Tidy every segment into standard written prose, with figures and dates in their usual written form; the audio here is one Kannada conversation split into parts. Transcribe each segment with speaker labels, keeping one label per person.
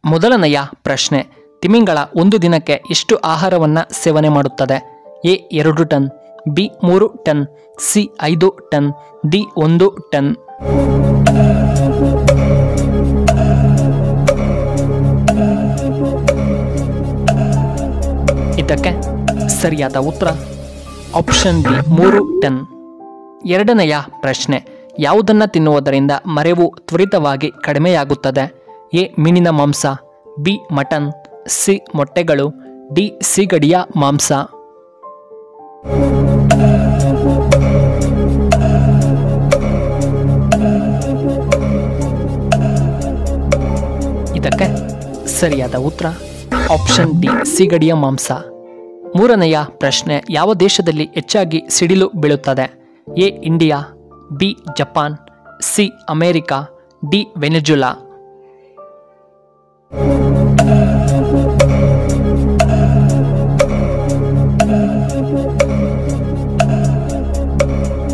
Speaker 1: ಮೊದಲನೆಯ ಪ್ರಶ್ನೆ, ತಿಮಿಂಗಳ ಒಂದು ದಿನಕ್ಕೆ ಎಷ್ಟು ಆಹಾರವನ್ನು ಸೇವನೆ ಮಾಡುತ್ತದೆ? A 2 ton, B 3 ton, C 5 ton, D 1 ton. ಇದಕ್ಕೆ ಸರಿಯಾದ ಉತ್ತರ ಆಪ್ಷನ್ ಬಿ 3 ಟನ್. ಎರಡನೆಯ ಪ್ರಶ್ನೆ, ಯಾವುದನ್ನು ತಿನ್ನುವುದರಿಂದ ಮರೆವು ತ್ವರಿತವಾಗಿ ಕಡಿಮೆಯಾಗುತ್ತದೆ? ಎ ಮೀನಿನ ಮಾಂಸ, ಬಿ ಮಟನ್, ಸಿ ಮೊಟ್ಟೆಗಳು, ಡಿ ಸೀಗಡಿಯ ಮಾಂಸ. ಇದಕ್ಕೆ ಸರಿಯಾದ ಉತ್ತರ ಆಪ್ಷನ್ ಡಿ ಸೀಗಡಿಯ ಮಾಂಸ. ಮೂರನೆಯ ಪ್ರಶ್ನೆ, ಯಾವ ದೇಶದಲ್ಲಿ ಹೆಚ್ಚಾಗಿ ಸಿಡಿಲು ಬೀಳುತ್ತದೆ? A India, B Japan, C America, D Venezuela.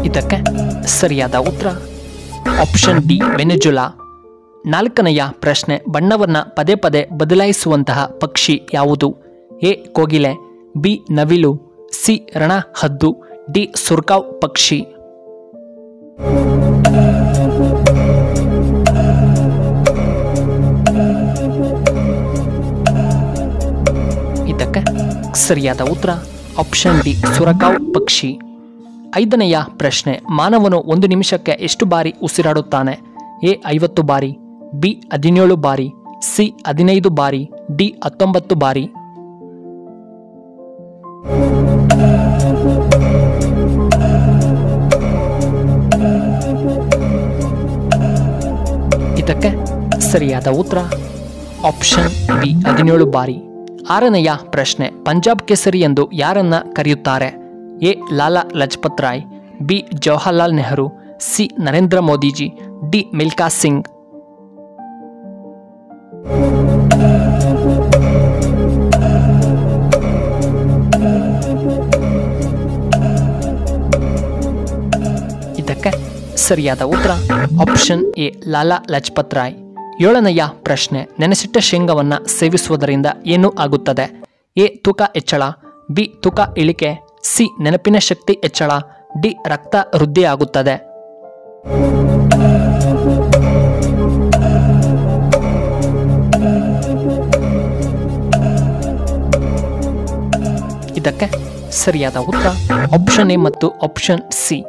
Speaker 1: ಇದಕ್ಕೆ ಸರಿಯಾದ ಉತ್ತರ ಆಪ್ಷನ್ ಡಿ ವೆನೆಜುಲಾ. ನಾಲ್ಕನೆಯ ಪ್ರಶ್ನೆ, ಬಣ್ಣವನ್ನು ಪದೇ ಪದೇ ಬದಲಾಯಿಸುವಂತಹ ಪಕ್ಷಿ ಯಾವುದು? ಎ ಕೋಗಿಲೆ, ಬಿ ನವಿಲು, ಸಿ ರಣಹದ್ದು, ಡಿ ಸುರ್ಕಾವ್ ಪಕ್ಷಿ. ಇದಕ್ಕೆ ಸರಿಯಾದ ಉತ್ತರ ಆಪ್ಷನ್ ಡಿ ಸುರಕಾವ್ ಪಕ್ಷಿ. ಐದನೆಯ ಪ್ರಶ್ನೆ, ಮಾನವನು ಒಂದು ನಿಮಿಷಕ್ಕೆ ಎಷ್ಟು ಬಾರಿ ಉಸಿರಾಡುತ್ತಾನೆ? ಎ 50 ಬಾರಿ, ಬಿ 17 ಬಾರಿ, ಸಿ 15 ಬಾರಿ, ಡಿ 19 ಬಾರಿ. ಇದಕ್ಕೆ ಸರಿಯಾದ ಉತ್ತರ ಆಪ್ಷನ್ ಬಿ 17 ಬಾರಿ. ಆರನೆಯ ಪ್ರಶ್ನೆ, ಪಂಜಾಬ್ ಕೇಸರಿ ಎಂದು ಯಾರನ್ನ ಕರೆಯುತ್ತಾರೆ? A Lala Lajpat Rai, B Jawaharlal Nehru, C Narendra Modiji, D Milkha Singh. ಇದಕ್ಕೆ ಸರಿಯಾದ ಉತ್ತರ ಆಪ್ಷನ್ ಎ ಲಾಲಾ ಲಜಪತ್ ರಾಯ್. ಏಳನೆಯ ಪ್ರಶ್ನೆ, ನೆನೆಸಿಟ್ಟ ಶೇಂಗವನ್ನು ಸೇವಿಸುವುದರಿಂದ ಏನು ಆಗುತ್ತದೆ? ಎ ತೂಕ ಹೆಚ್ಚಳ, ಬಿ ತೂಕ ಇಳಿಕೆ, ಸಿ ನೆನಪಿನ ಶಕ್ತಿ ಹೆಚ್ಚಳ, ಡಿ ರಕ್ತ ವೃದ್ಧಿಯಾಗುತ್ತದೆ. ಇದಕ್ಕೆ ಸರಿಯಾದ ಉತ್ತರ ಆಪ್ಷನ್ ಎ ಮತ್ತು ಆಪ್ಷನ್ ಸಿ.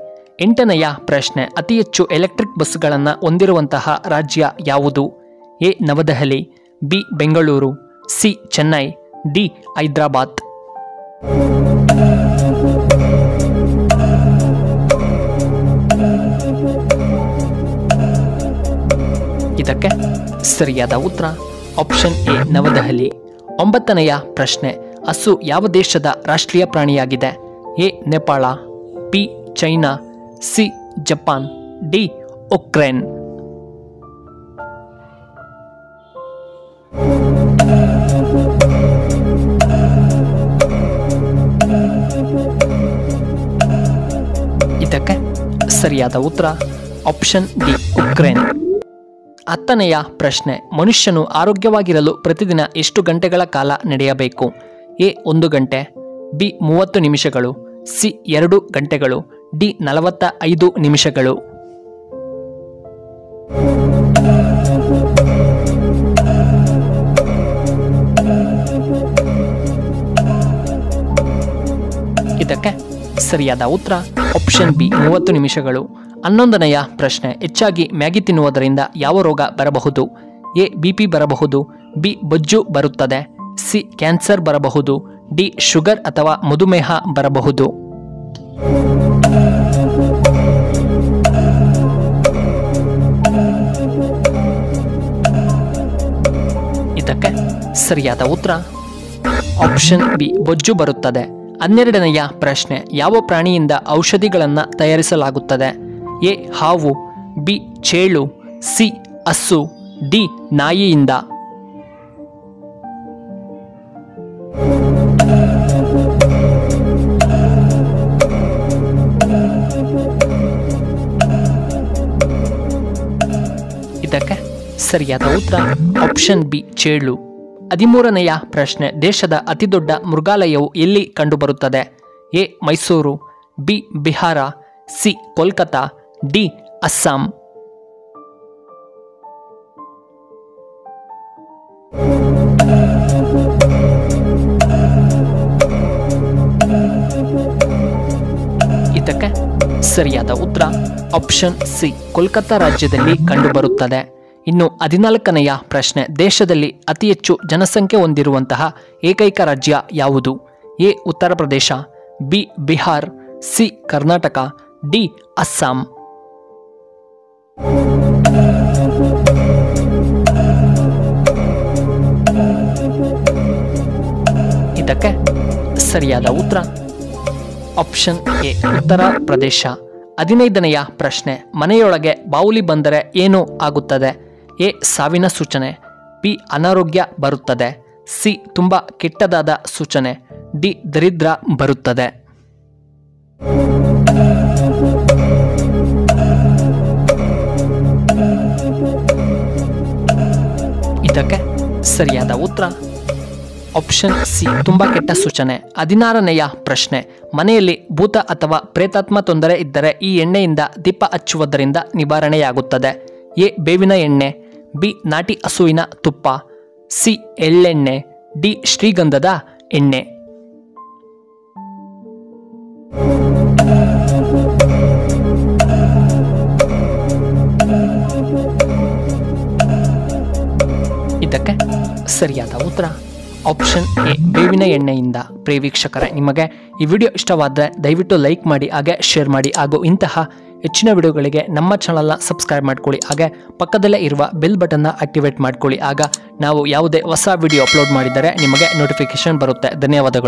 Speaker 1: ಎಂಟನೆಯ ಪ್ರಶ್ನೆ, ಅತಿ ಹೆಚ್ಚು ಎಲೆಕ್ಟ್ರಿಕ್ ಬಸ್ಗಳನ್ನು ಹೊಂದಿರುವಂತಹ ರಾಜ್ಯ ಯಾವುದು? A Navadehali, B Bengaluru, C Chennai, D Hyderabad. ಇದಕ್ಕೆ ಸರಿಯಾದ ಉತ್ತರ ಆಪ್ಷನ್ ಎ ನವದೆಹಲಿ. ಒಂಬತ್ತನೆಯ ಪ್ರಶ್ನೆ, ಹಸು ಯಾವ ದೇಶದ ರಾಷ್ಟ್ರೀಯ ಪ್ರಾಣಿಯಾಗಿದೆ? A Nepal, B China, C Japan, D Ukraine. ಇದಕ್ಕೆ ಸರಿಯಾದ ಉತ್ತರ ಆಪ್ಷನ್ ಡಿ ಉಕ್ರೇನ್. ಹತ್ತನೆಯ ಪ್ರಶ್ನೆ, ಮನುಷ್ಯನು ಆರೋಗ್ಯವಾಗಿರಲು ಪ್ರತಿದಿನ ಎಷ್ಟು ಗಂಟೆಗಳ ಕಾಲ ನಡೆಯಬೇಕು? ಎ 1 ಗಂಟೆ, ಬಿ 30 ನಿಮಿಷಗಳು, ಸಿ 2 ಗಂಟೆಗಳು, ಡಿ 45 ನಿಮಿಷಗಳು. ಇದಕ್ಕೆ ಸರಿಯಾದ ಉತ್ತರ ಆಪ್ಷನ್ ಬಿ 30 ನಿಮಿಷಗಳು. 11ನೆಯ ಪ್ರಶ್ನೆ, ಹೆಚ್ಚಾಗಿ ಮ್ಯಾಗಿ ತಿನ್ನುವುದರಿಂದ ಯಾವ ರೋಗ ಬರಬಹುದು? ಎ ಬಿಪಿ ಬರಬಹುದು, ಬಿ ಬೊಜ್ಜು ಬರುತ್ತದೆ, ಸಿ ಕ್ಯಾನ್ಸರ್ ಬರಬಹುದು, ಡಿ ಶುಗರ್ ಅಥವಾ ಮಧುಮೇಹ ಬರಬಹುದು. ಇದಕ್ಕೆ ಸರಿಯಾದ ಉತ್ತರ ಆಪ್ಷನ್ ಬಿ ಬೊಜ್ಜು ಬರುತ್ತದೆ. 12ನೆಯ ಪ್ರಶ್ನೆ, ಯಾವ ಪ್ರಾಣಿಯಿಂದ ಔಷಧಿಗಳನ್ನು ತಯಾರಿಸಲಾಗುತ್ತದೆ? ಎ ಹಾವು, ಬಿ ಚೇಳು, ಸಿ ಹಸು, ಡಿ ನಾಯಿಯಿಂದ. ಇದಕ್ಕೆ ಸರಿಯಾದ ಉತ್ತರ ಆಪ್ಷನ್ ಬಿ ಚೇಳು. 13ನೆಯ ಪ್ರಶ್ನೆ, ದೇಶದ ಅತಿದೊಡ್ಡ ಮೃಗಾಲಯವು ಎಲ್ಲಿ ಕಂಡುಬರುತ್ತದೆ? A Mysuru, B Bihar, C Kolkata, D Assam. ಇದಕ್ಕೆ ಸರಿಯಾದ ಉತ್ತರ ಆಪ್ಷನ್ ಸಿ ಕೋಲ್ಕತಾ ರಾಜ್ಯದಲ್ಲಿ ಕಂಡುಬರುತ್ತದೆ. ಇನ್ನು 14ನೆಯ ಪ್ರಶ್ನೆ, ದೇಶದಲ್ಲಿ ಅತಿ ಹೆಚ್ಚು ಜನಸಂಖ್ಯೆ ಹೊಂದಿರುವಂತಹ ಏಕೈಕ ರಾಜ್ಯ ಯಾವುದು? A Uttar Pradesh, B Bihar, C Karnataka, D Assam. ಇದಕ್ಕೆ ಸರಿಯಾದ ಉತ್ತರ ಆಪ್ಷನ್ ಎ ಉತ್ತರ ಪ್ರದೇಶ. 15ನೆಯ ಪ್ರಶ್ನೆ, ಮನೆಯೊಳಗೆ ಬಾವುಲಿ ಬಂದರೆ ಏನು ಆಗುತ್ತದೆ? ಎ ಸಾವಿನ ಸೂಚನೆ, ಬಿ ಅನಾರೋಗ್ಯ ಬರುತ್ತದೆ, ಸಿ ತುಂಬ ಕೆಟ್ಟದಾದ ಸೂಚನೆ, ಡಿ ದರಿದ್ರ ಬರುತ್ತದೆ. ಇದಕ್ಕೆ ಸರಿಯಾದ ಉತ್ತರ ಆಪ್ಷನ್ ಸಿ ತುಂಬ ಕೆಟ್ಟ ಸೂಚನೆ. 16ನೆಯ ಪ್ರಶ್ನೆ, ಮನೆಯಲ್ಲಿ ಭೂತ ಅಥವಾ ಪ್ರೇತಾತ್ಮ ತೊಂದರೆ ಇದ್ದರೆ ಈ ಎಣ್ಣೆಯಿಂದ ದೀಪ ಹಚ್ಚುವುದರಿಂದ ನಿವಾರಣೆಯಾಗುತ್ತದೆ. ಎ ಬೇವಿನ ಎಣ್ಣೆ, ಬಿ ನಾಟಿ ಹಸುವಿನ ತುಪ್ಪ, ಸಿ ಎಳ್ಳೆಣ್ಣೆ, ಡಿ ಶ್ರೀಗಂಧದ ಎಣ್ಣೆ. ಇದಕ್ಕೆ ಸರಿಯಾದ ಉತ್ತರ ಆಪ್ಷನ್ ಎ ಬೇವಿನ ಎಣ್ಣೆಯಿಂದ. ಪ್ರಿಯ ವೀಕ್ಷಕರೇ, ನಿಮಗೆ ಈ ವಿಡಿಯೋ ಇಷ್ಟವಾದರೆ ದಯವಿಟ್ಟು ಲೈಕ್ ಮಾಡಿ, ಹಾಗೆ ಶೇರ್ ಮಾಡಿ, ಹಾಗೂ ಇಂತಹ ಹೆಚ್ಚಿನ ವಿಡಿಯೋಗಳಿಗೆ ನಮ್ಮ ಚಾನಲ್ನ ಸಬ್ಸ್ಕ್ರೈಬ್ ಮಾಡ್ಕೊಳ್ಳಿ, ಹಾಗೆ ಪಕ್ಕದಲ್ಲೇ ಇರುವ ಬೆಲ್ ಬಟನ್ನ ಆಕ್ಟಿವೇಟ್ ಮಾಡ್ಕೊಳ್ಳಿ. ಆಗ ನಾವು ಯಾವುದೇ ಹೊಸ ವಿಡಿಯೋ ಅಪ್ಲೋಡ್ ಮಾಡಿದರೆ ನಿಮಗೆ ನೋಟಿಫಿಕೇಶನ್ ಬರುತ್ತೆ. ಧನ್ಯವಾದಗಳು.